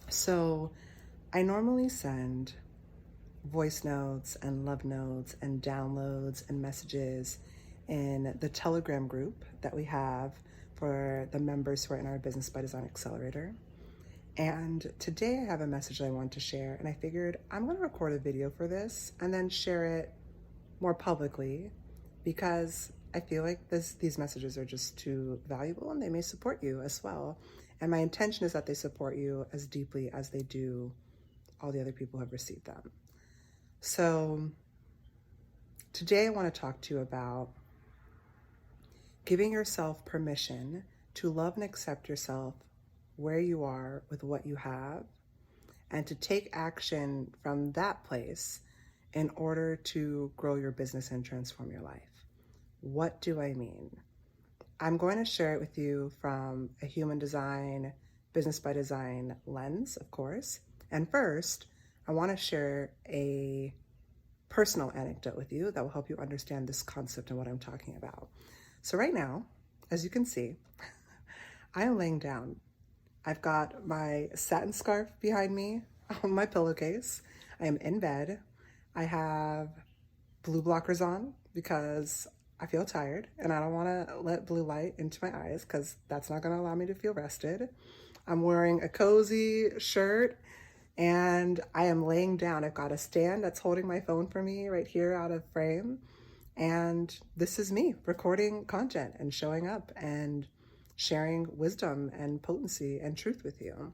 So I normally send voice notes and love notes and downloads and messages in the Telegram group that we have for the members who are in our Business by Design Accelerator. And today I have a message I want to share, and I figured I'm going to record a video for this and then share it more publicly because I feel like these messages are just too valuable and they may support you as well. And my intention is that they support you as deeply as they do all the other people who have received them. So today I want to talk to you about giving yourself permission to love and accept yourself where you are with what you have, and to take action from that place in order to grow your business and transform your life. What do I mean? I'm going to share it with you from a human design, business by design lens, of course. And first, I want to share a personal anecdote with you that will help you understand this concept and what I'm talking about. So right now, as you can see, I am laying down. I've got my satin scarf behind me on my pillowcase. I am in bed. I have blue blockers on because I feel tired and I don't want to let blue light into my eyes because that's not going to allow me to feel rested. I'm wearing a cozy shirt and I am laying down. I've got a stand that's holding my phone for me right here out of frame. And this is me recording content and showing up and sharing wisdom and potency and truth with you.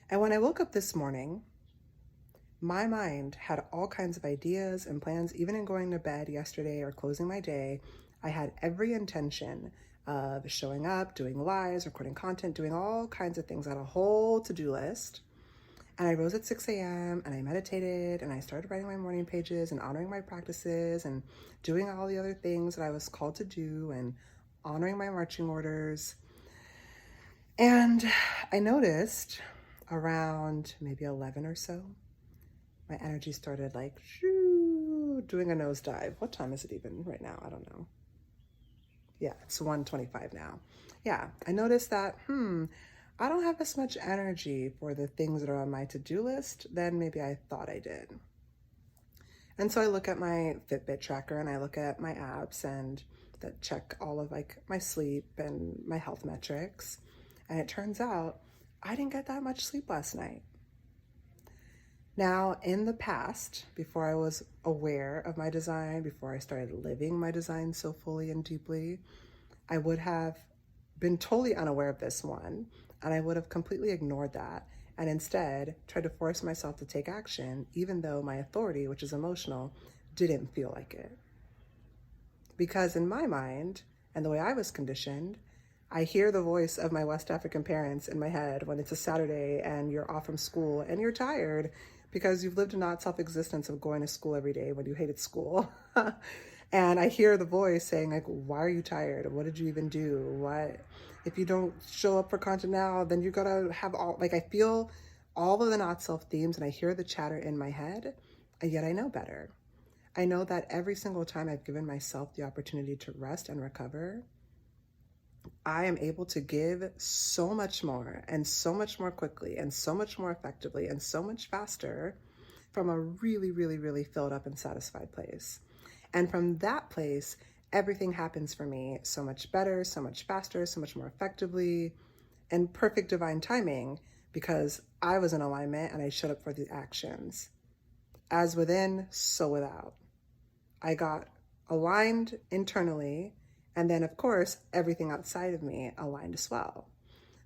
And when I woke up this morning, my mind had all kinds of ideas and plans. Even in going to bed yesterday or closing my day, I had every intention of showing up, doing lives, recording content, doing all kinds of things. I had a whole to-do list. And I rose at 6 a.m. and I meditated and I started writing my morning pages and honoring my practices and doing all the other things that I was called to do and honoring my marching orders. And I noticed around maybe 11 or so, my energy started like doing a nosedive. What time is it even right now? I don't know. Yeah, it's 1:25 now. Yeah, I noticed that, I don't have as much energy for the things that are on my to-do list than maybe I thought I did. And so I look at my Fitbit tracker and I look at my apps and that check all of like my sleep and my health metrics. And it turns out I didn't get that much sleep last night. Now, in the past, before I was aware of my design, before I started living my design so fully and deeply, I would have been totally unaware of this one, and I would have completely ignored that and instead tried to force myself to take action, even though my authority, which is emotional, didn't feel like it. Because in my mind, and the way I was conditioned, I hear the voice of my West African parents in my head when it's a Saturday and you're off from school and you're tired because you've lived a not self-existence of going to school every day when you hated school. And I hear the voice saying like, why are you tired? What did you even do? What, if you don't show up for content now, then you gotta have all, like I feel all of the not self themes and I hear the chatter in my head, and yet I know better. I know that every single time I've given myself the opportunity to rest and recover, I am able to give so much more and so much more quickly and so much more effectively and so much faster from a really, really, really filled up and satisfied place. And from that place, everything happens for me so much better, so much faster, so much more effectively, and perfect divine timing because I was in alignment and I showed up for the actions. As within, so without. I got aligned internally, and then of course, everything outside of me aligned as well.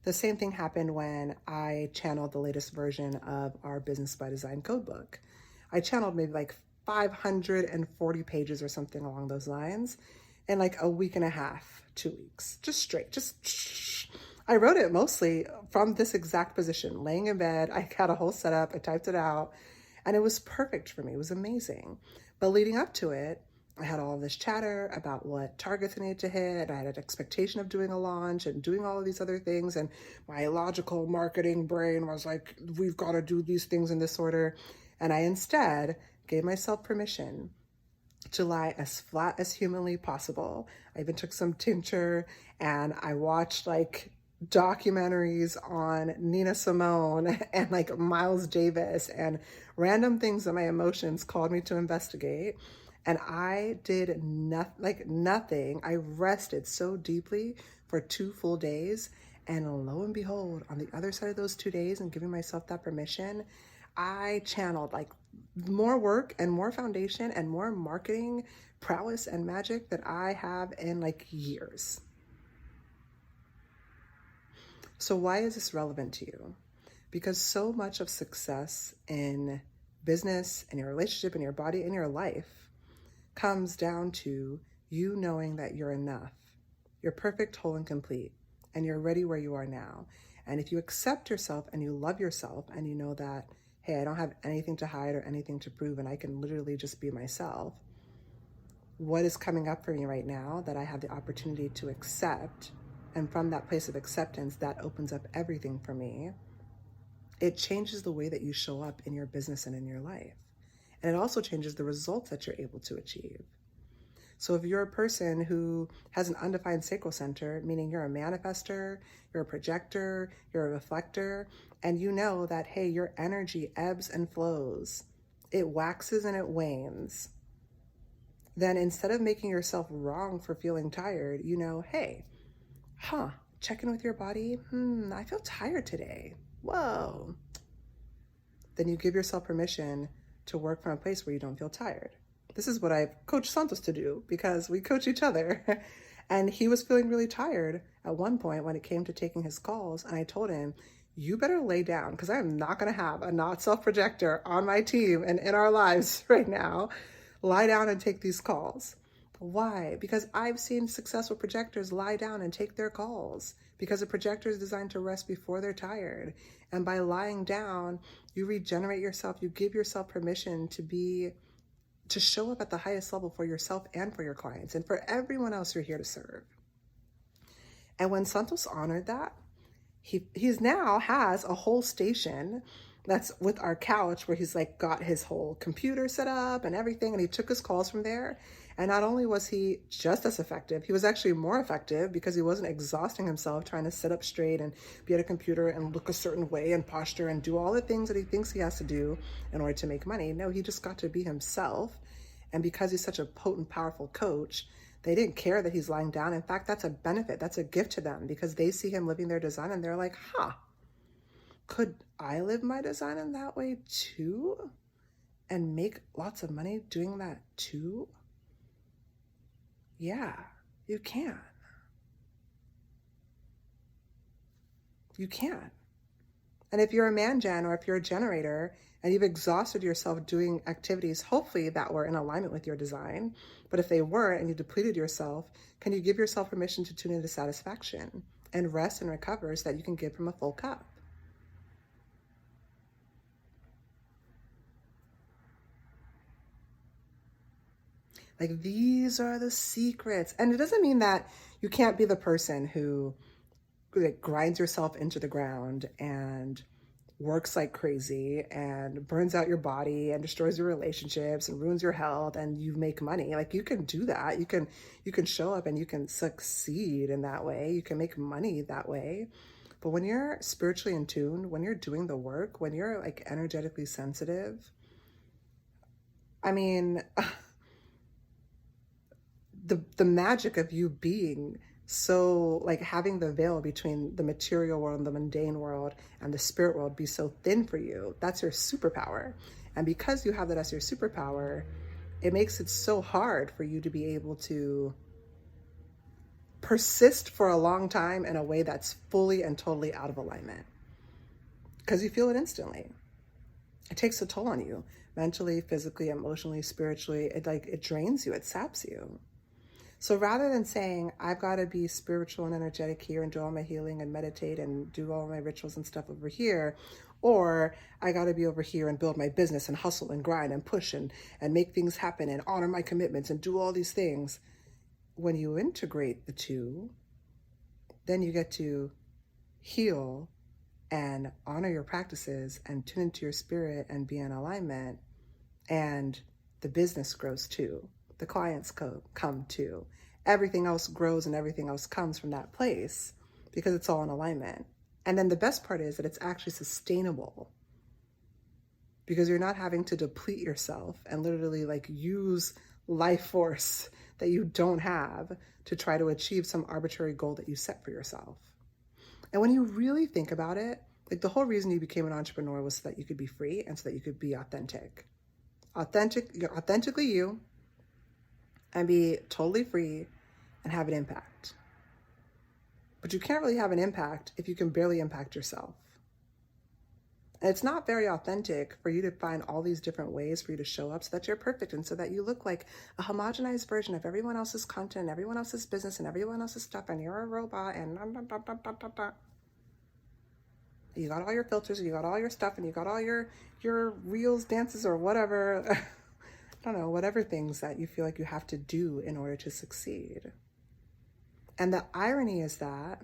The same thing happened when I channeled the latest version of our Business by Design codebook. I channeled maybe like 540 pages or something along those lines in like a week and a half, 2 weeks, just straight, I wrote it mostly from this exact position, laying in bed. I had a whole setup, I typed it out, and it was perfect for me. It was amazing. But leading up to it, I had all of this chatter about what targets I needed to hit. I had an expectation of doing a launch and doing all of these other things. And my logical marketing brain was like, we've got to do these things in this order. And I instead gave myself permission to lie as flat as humanly possible. I even took some tincture and I watched like documentaries on Nina Simone and like Miles Davis and random things that my emotions called me to investigate. And I did nothing. I rested so deeply for 2 full days. And lo and behold, on the other side of those 2 days and giving myself that permission, I channeled like more work and more foundation and more marketing prowess and magic that I have in like years. So why is this relevant to you? Because so much of success in business, in your relationship, in your body, in your life comes down to you knowing that you're enough. You're perfect, whole, and complete, and you're ready where you are now. And if you accept yourself and you love yourself and you know that, hey, I don't have anything to hide or anything to prove and I can literally just be myself, what is coming up for me right now that I have the opportunity to accept, and from that place of acceptance, that opens up everything for me. It changes the way that you show up in your business and in your life. And it also changes the results that you're able to achieve. So if you're a person who has an undefined sacral center, meaning you're a manifester, you're a projector, you're a reflector, and you know that, hey, your energy ebbs and flows, it waxes and it wanes, then instead of making yourself wrong for feeling tired, you know, hey, check in with your body. I feel tired today. Whoa. Then you give yourself permission to work from a place where you don't feel tired. This is what I've coached Santos to do because we coach each other. And he was feeling really tired at one point when it came to taking his calls. And I told him, you better lay down because I am not going to have a not self-projector on my team and in our lives right now. Lie down and take these calls. Why? Because I've seen successful projectors lie down and take their calls because a projector is designed to rest before they're tired. And by lying down, you regenerate yourself. You give yourself permission to show up at the highest level for yourself and for your clients and for everyone else you're here to serve. And when Santos honored that, he's now has a whole station that's with our couch where he's like got his whole computer set up and everything. And he took his calls from there. And not only was he just as effective, he was actually more effective because he wasn't exhausting himself trying to sit up straight and be at a computer and look a certain way and posture and do all the things that he thinks he has to do in order to make money. No, he just got to be himself. And because he's such a potent, powerful coach, they didn't care that he's lying down. In fact, that's a benefit. That's a gift to them because they see him living their design and they're like, could I live my design in that way too? And make lots of money doing that too? Yeah, you can. You can. And if you're a man gen or if you're a generator and you've exhausted yourself doing activities, hopefully that were in alignment with your design, but if they weren't and you depleted yourself, can you give yourself permission to tune into satisfaction and rest and recover so that you can give from a full cup? Like, these are the secrets. And it doesn't mean that you can't be the person who like grinds yourself into the ground and works like crazy and burns out your body and destroys your relationships and ruins your health and you make money. Like, you can do that. You can show up and you can succeed in that way. You can make money that way. But when you're spiritually in tune, when you're doing the work, when you're like energetically sensitive, I mean, the magic of you being so like having the veil between the material world and the mundane world and the spirit world be so thin for you, that's your superpower. And because you have that as your superpower, it makes it so hard for you to be able to persist for a long time in a way that's fully and totally out of alignment because you feel it instantly. It takes a toll on you mentally, physically, emotionally, spiritually. It drains you, it saps you. So rather than saying, I've got to be spiritual and energetic here and do all my healing and meditate and do all my rituals and stuff over here, or I got to be over here and build my business and hustle and grind and push and make things happen and honor my commitments and do all these things, when you integrate the two, then you get to heal and honor your practices and tune into your spirit and be in alignment. And the business grows too. The clients come too. Everything else grows and everything else comes from that place because it's all in alignment. And then the best part is that it's actually sustainable because you're not having to deplete yourself and literally like use life force that you don't have to try to achieve some arbitrary goal that you set for yourself. And when you really think about it, like the whole reason you became an entrepreneur was so that you could be free and so that you could be authentic. You're authentically you and be totally free and have an impact. But you can't really have an impact if you can barely impact yourself. And it's not very authentic for you to find all these different ways for you to show up so that you're perfect and so that you look like a homogenized version of everyone else's content, everyone else's business, and everyone else's stuff, and you're a robot, and you got all your filters, and you got all your stuff, and you got all your reels, dances, or whatever, I don't know, whatever things that you feel like you have to do in order to succeed. And the irony is that,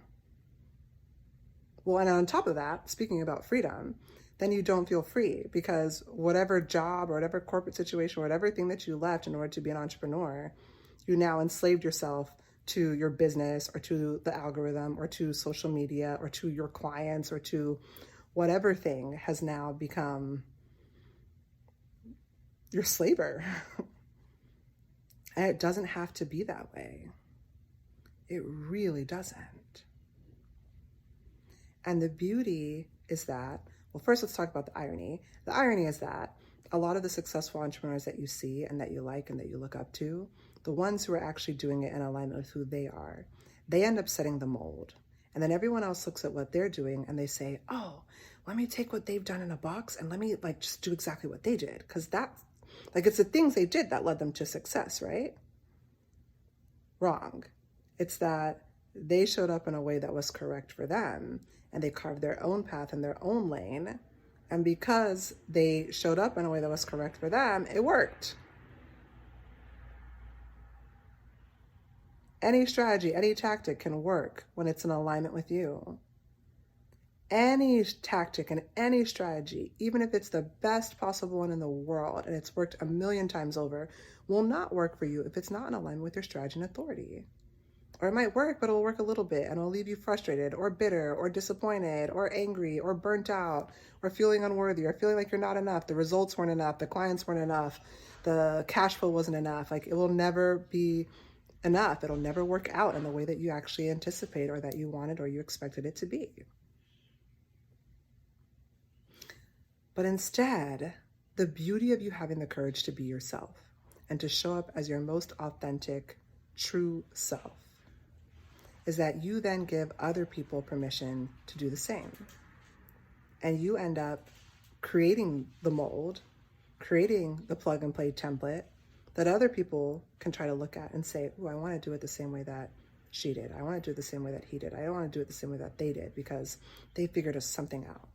well, and on top of that, speaking about freedom, then you don't feel free because whatever job or whatever corporate situation, or whatever thing that you left in order to be an entrepreneur, you now enslaved yourself to your business or to the algorithm or to social media or to your clients or to whatever thing has now become your slaver. And it doesn't have to be that way. It really doesn't. And the beauty is that, well, first let's talk about the irony. The irony is that a lot of the successful entrepreneurs that you see and that you like and that you look up to, the ones who are actually doing it in alignment with who they are, they end up setting the mold. And then everyone else looks at what they're doing and they say, oh, let me take what they've done in a box and let me like just do exactly what they did. Because that's like, it's the things they did that led them to success, right? Wrong. It's that they showed up in a way that was correct for them and they carved their own path in their own lane. And because they showed up in a way that was correct for them, it worked. Any strategy, any tactic can work when it's in alignment with you. Any tactic and any strategy, even if it's the best possible one in the world and it's worked 1,000,000 times over, will not work for you if it's not in alignment with your strategy and authority. Or it might work, but it'll work a little bit and it'll leave you frustrated or bitter or disappointed or angry or burnt out or feeling unworthy or feeling like you're not enough. The results weren't enough. The clients weren't enough. The cash flow wasn't enough. Like it will never be enough. It'll never work out in the way that you actually anticipate or that you wanted or you expected it to be. But instead, the beauty of you having the courage to be yourself and to show up as your most authentic, true self is that you then give other people permission to do the same. And you end up creating the mold, creating the plug and play template that other people can try to look at and say, oh, I want to do it the same way that she did. I want to do it the same way that he did. I don't want to do it the same way that they did because they figured something out.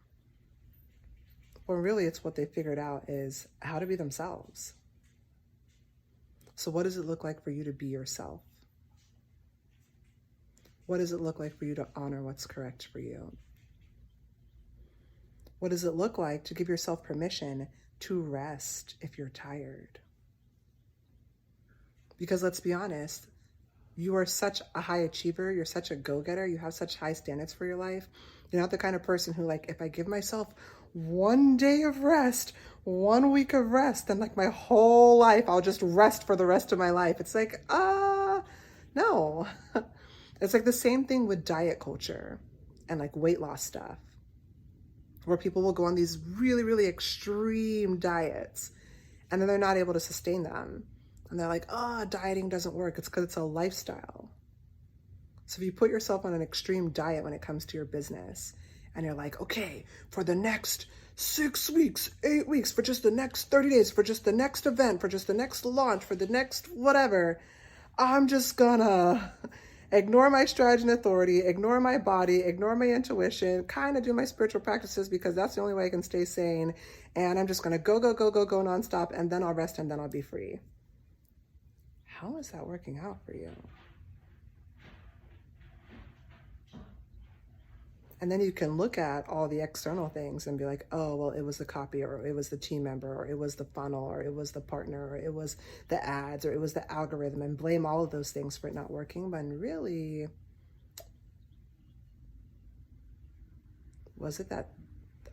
When really it's what they figured out is how to be themselves. So what does it look like for you to be yourself? What does it look like for you to honor what's correct for you? What does it look like to give yourself permission to rest if you're tired? Because let's be honest, you are such a high achiever, you're such a go-getter, you have such high standards for your life. You're not the kind of person who like, if I give myself 1 day of rest, 1 week of rest, then like my whole life, I'll just rest for the rest of my life. It's like, no. It's like the same thing with diet culture and like weight loss stuff, where people will go on these really, really extreme diets and then they're not able to sustain them. And they're like, dieting doesn't work. It's because it's a lifestyle. So if you put yourself on an extreme diet when it comes to your business and you're like, okay, for the next 6 weeks, 8 weeks, for just the next 30 days, for just the next event, for just the next launch, for the next whatever, I'm just gonna ignore my strategy and authority, ignore my body, ignore my intuition, kind of do my spiritual practices because that's the only way I can stay sane. And I'm just gonna go nonstop and then I'll rest and then I'll be free. How is that working out for you? And then you can look at all the external things and be like, oh, well, it was the copy, or it was the team member, or it was the funnel, or it was the partner, or it was the ads, or it was the algorithm, and blame all of those things for it not working. But really, Was it that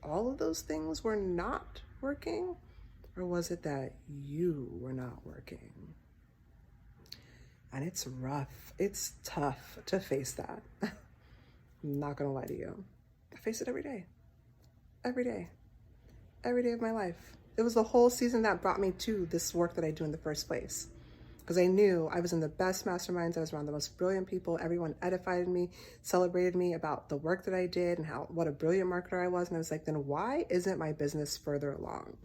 all of those things were not working? Or was it that you were not working? And it's rough. It's tough to face that. I'm not gonna lie to you. I face it every day. Every day. Every day of my life. It was the whole season that brought me to this work that I do in the first place. Because I knew I was in the best masterminds. I was around the most brilliant people. Everyone edified me, celebrated me about the work that I did and what a brilliant marketer I was. And I was like, then why isn't my business further along?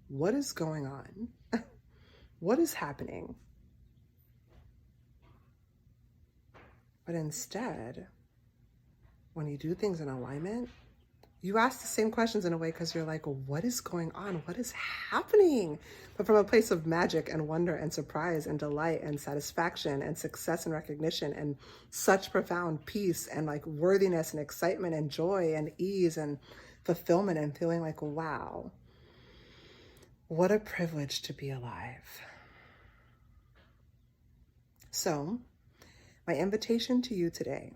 What is going on? What is happening? But instead, when you do things in alignment, you ask the same questions in a way because you're like, well, what is going on? What is happening? But from a place of magic and wonder and surprise and delight and satisfaction and success and recognition and such profound peace and like worthiness and excitement and joy and ease and fulfillment and feeling like, wow, what a privilege to be alive. So my invitation to you today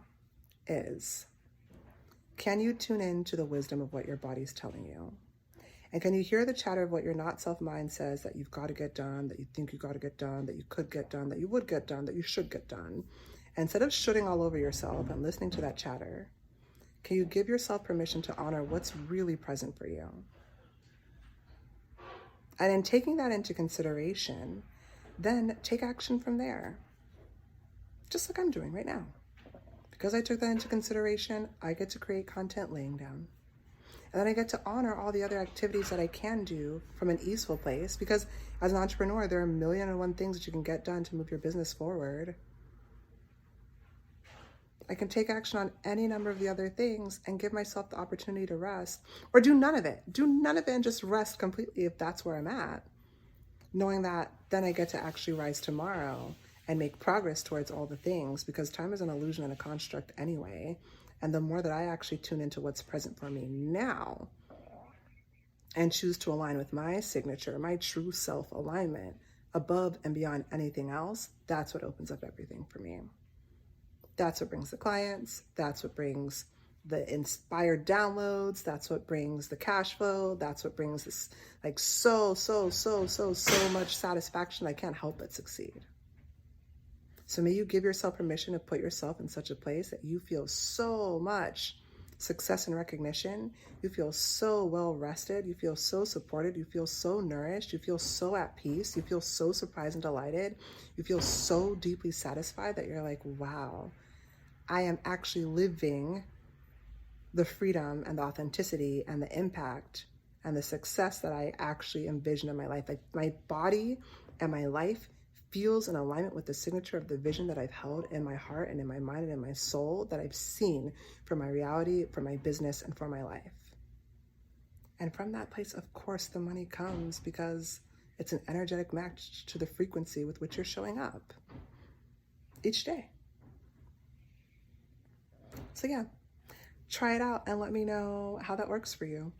is, can you tune in to the wisdom of what your body's telling you? And can you hear the chatter of what your not self mind says that you've got to get done, that you think you got to get done, that you could get done, that you would get done, that you should get done? And instead of shooting all over yourself and listening to that chatter, can you give yourself permission to honor what's really present for you? And in taking that into consideration, then take action from there. Just like I'm doing right now. Because I took that into consideration, I get to create content laying down. And then I get to honor all the other activities that I can do from an easeful place. Because as an entrepreneur, there are 1,000,001 things that you can get done to move your business forward. I can take action on any number of the other things and give myself the opportunity to rest. Or do none of it. Do none of it and just rest completely if that's where I'm at. Knowing that then I get to actually rise tomorrow and make progress towards all the things, because time is an illusion and a construct anyway. And the more that I actually tune into what's present for me now and choose to align with my signature, my true self alignment above and beyond anything else, that's what opens up everything for me. That's what brings the clients. That's what brings the inspired downloads. That's what brings the cash flow. That's what brings this like so much satisfaction. I can't help but succeed. So may you give yourself permission to put yourself in such a place that you feel so much success and recognition. You feel so well rested. You feel so supported. You feel so nourished. You feel so at peace. You feel so surprised and delighted. You feel so deeply satisfied that you're like, wow, I am actually living the freedom and the authenticity and the impact and the success that I actually envision in my life. Like my body and my life feels in alignment with the signature of the vision that I've held in my heart and in my mind and in my soul that I've seen for my reality, for my business, and for my life. And from that place, of course, the money comes because it's an energetic match to the frequency with which you're showing up each day. So yeah, try it out and let me know how that works for you.